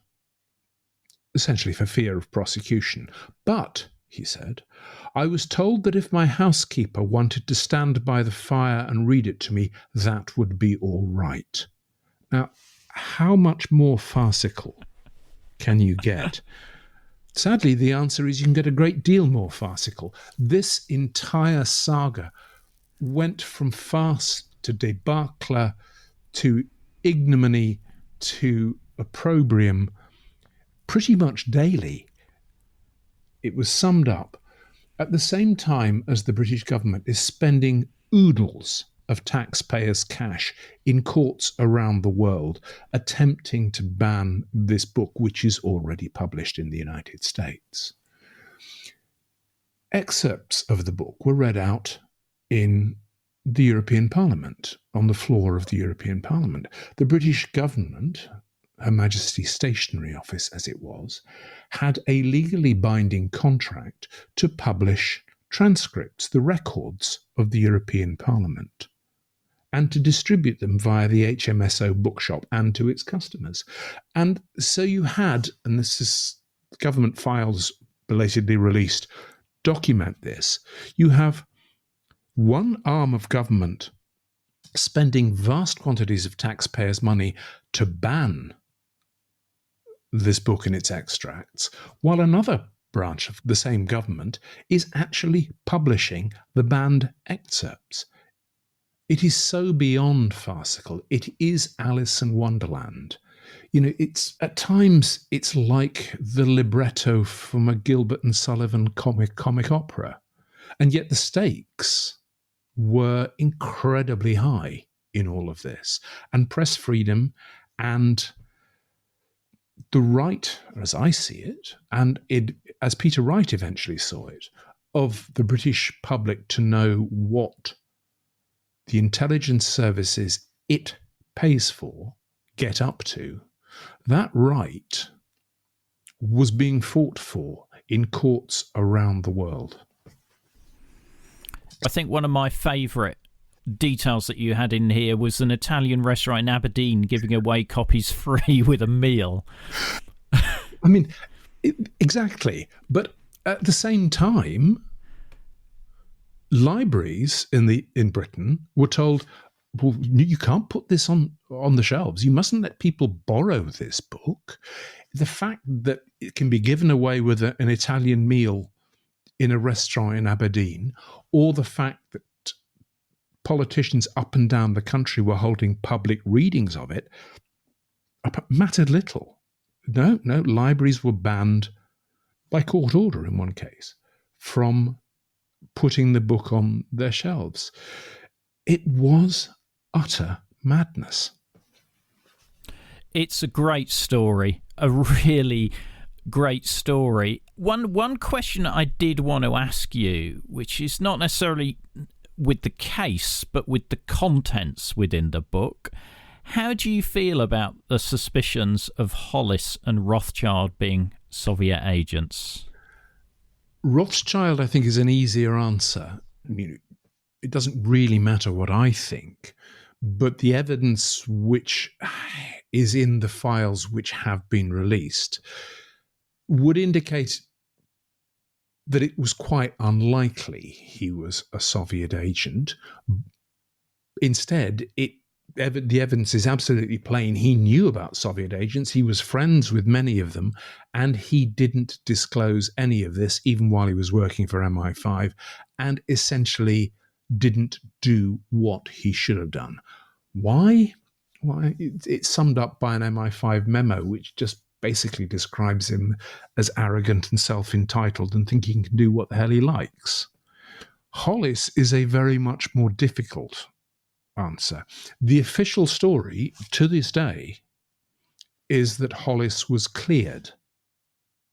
essentially for fear of prosecution. But, he said, I was told that if my housekeeper wanted to stand by the fire and read it to me, that would be all right. Now, how much more farcical can you get? Sadly, the answer is you can get a great deal more farcical. This entire saga went from farce to debacle to ignominy to opprobrium pretty much daily. It was summed up at the same time as the British government is spending oodles of taxpayers' cash in courts around the world attempting to ban this book, which is already published in the United States. Excerpts of the book were read out in the European Parliament, on the floor of the European Parliament. The British government, Her Majesty's Stationery Office as it was, had a legally binding contract to publish transcripts, the records of the European Parliament, and to distribute them via the HMSO bookshop and to its customers. And so you had, and this is government files belatedly released, document this, you have one arm of government spending vast quantities of taxpayers' money to ban this book and its extracts, while another branch of the same government is actually publishing the banned excerpts. It is so beyond farcical. It is Alice in Wonderland. You know, at times it's like the libretto from a Gilbert and Sullivan comic opera, and yet the stakes were incredibly high in all of this. And press freedom and the right, as I see it, and as Peter Wright eventually saw it, of the British public to know what the intelligence services it pays for get up to, that right was being fought for in courts around the world. I think one of my favourite details that you had in here was an Italian restaurant in Aberdeen giving away copies free with a meal. I mean, exactly. But at the same time, libraries in Britain were told, well, you can't put this on the shelves. You mustn't let people borrow this book. The fact that it can be given away with an Italian meal in a restaurant in Aberdeen, or the fact that politicians up and down the country were holding public readings of it, mattered little. No, libraries were banned by court order in one case from putting the book on their shelves. It was utter madness. It's a great story, a really great story. One question I did want to ask you, which is not necessarily with the case, but with the contents within the book. How do you feel about the suspicions of Hollis and Rothschild being Soviet agents? Rothschild, I think, is an easier answer. I mean, it doesn't really matter what I think, but the evidence which is in the files which have been released would indicate that it was quite unlikely he was a Soviet agent. Instead, the evidence is absolutely plain. He knew about Soviet agents. He was friends with many of them, and he didn't disclose any of this, even while he was working for MI5, and essentially didn't do what he should have done. Why? Why? It's summed up by an MI5 memo, which just basically describes him as arrogant and self-entitled and thinking he can do what the hell he likes. Hollis is a very much more difficult answer. The official story to this day is that Hollis was cleared.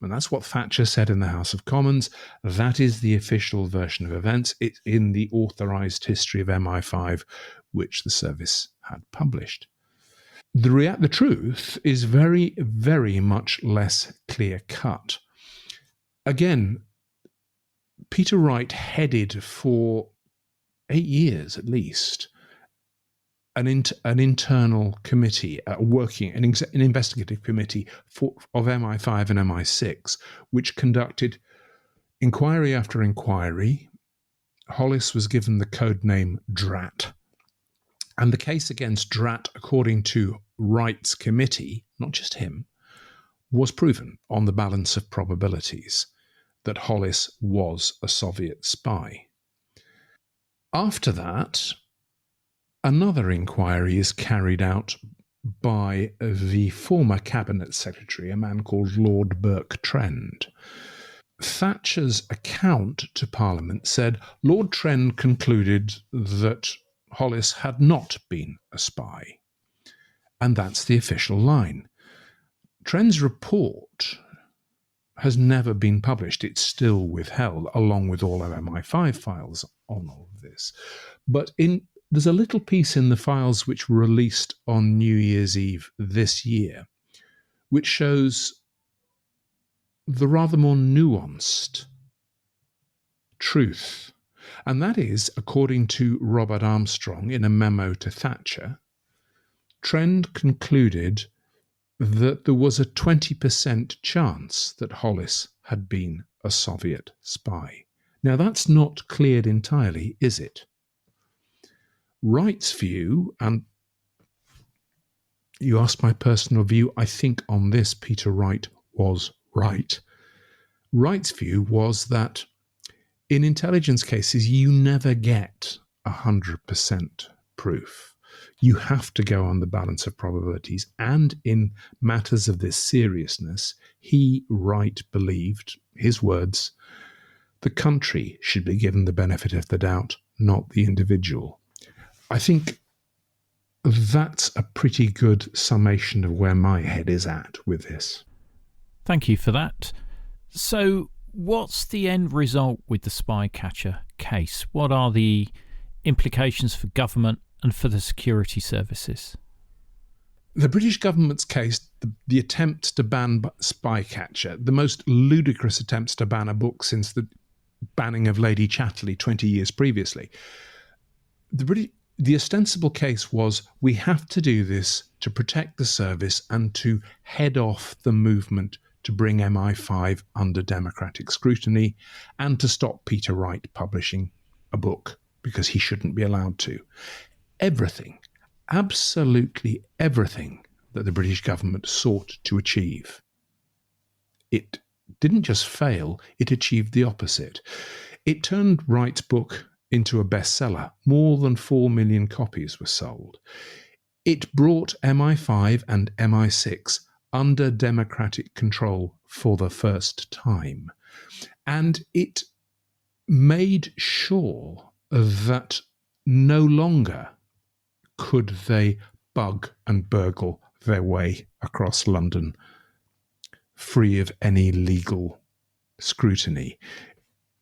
And that's what Thatcher said in the House of Commons. That is the official version of events. It's in the authorised history of MI5, which the service had published. The truth is very, very much less clear-cut. Again, Peter Wright headed for 8 years at least an internal committee, an investigative committee of MI5 and MI6, which conducted inquiry after inquiry. Hollis was given the code name Drat. And the case against Drat, according to Wright's committee, not just him, was proven on the balance of probabilities that Hollis was a Soviet spy. After that, another inquiry is carried out by the former cabinet secretary, a man called Lord Burke-Trend. Thatcher's account to Parliament said Lord Trend concluded that Hollis had not been a spy. And that's the official line. Trend's report has never been published. It's still withheld, along with all of MI5 files on all of this. But there's a little piece in the files which were released on New Year's Eve this year, which shows the rather more nuanced truth. And that is, according to Robert Armstrong in a memo to Thatcher, Trend concluded that there was a 20% chance that Hollis had been a Soviet spy. Now, that's not cleared entirely, is it? Wright's view, and you asked my personal view, I think on this Peter Wright was right. Wright's view was that in intelligence cases, you never get 100% proof. You have to go on the balance of probabilities. And in matters of this seriousness, Wright believed, his words, the country should be given the benefit of the doubt, not the individual. I think that's a pretty good summation of where my head is at with this. Thank you for that. So, what's the end result with the Spycatcher case? What are the implications for government and for the security services? The British government's case, the attempt to ban Spycatcher, the most ludicrous attempts to ban a book since the banning of Lady Chatterley 20 years previously. The ostensible case was, we have to do this to protect the service and to head off the movement to bring MI5 under democratic scrutiny and to stop Peter Wright publishing a book because he shouldn't be allowed to. Everything, absolutely everything that the British government sought to achieve, it didn't just fail, it achieved the opposite. It turned Wright's book into a bestseller. More than 4 million copies were sold. It brought MI5 and MI6 under democratic control for the first time. And it made sure that no longer could they bug and burgle their way across London free of any legal scrutiny.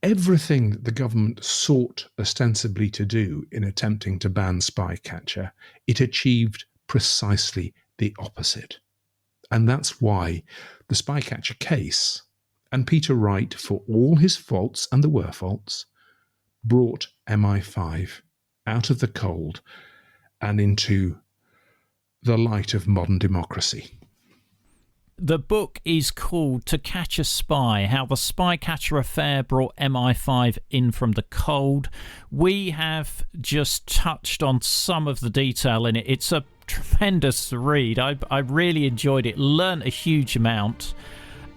Everything that the government sought ostensibly to do in attempting to ban Spycatcher, it achieved precisely the opposite. And that's why the Spycatcher case, and Peter Wright, for all his faults, and there were faults, brought MI5 out of the cold and into the light of modern democracy. The book is called To Catch a Spy, How the Spycatcher Affair Brought MI5 in from the Cold. We have just touched on some of the detail in it. It's a tremendous read. I really enjoyed it, learned a huge amount,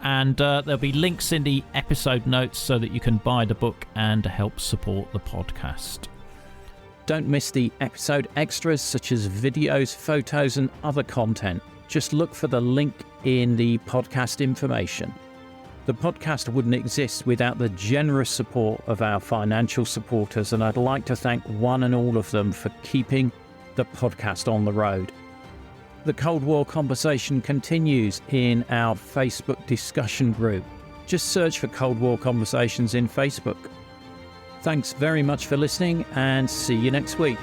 and there'll be links in the episode notes so that you can buy the book and help support the podcast. Don't miss the episode extras such as videos, photos and other content. Just look for the link in the podcast information. The podcast wouldn't exist without the generous support of our financial supporters, and I'd like to thank one and all of them for keeping the podcast on the road. The Cold War conversation continues in our Facebook discussion group. Just search for Cold War Conversations in Facebook. Thanks very much for listening, and see you next week.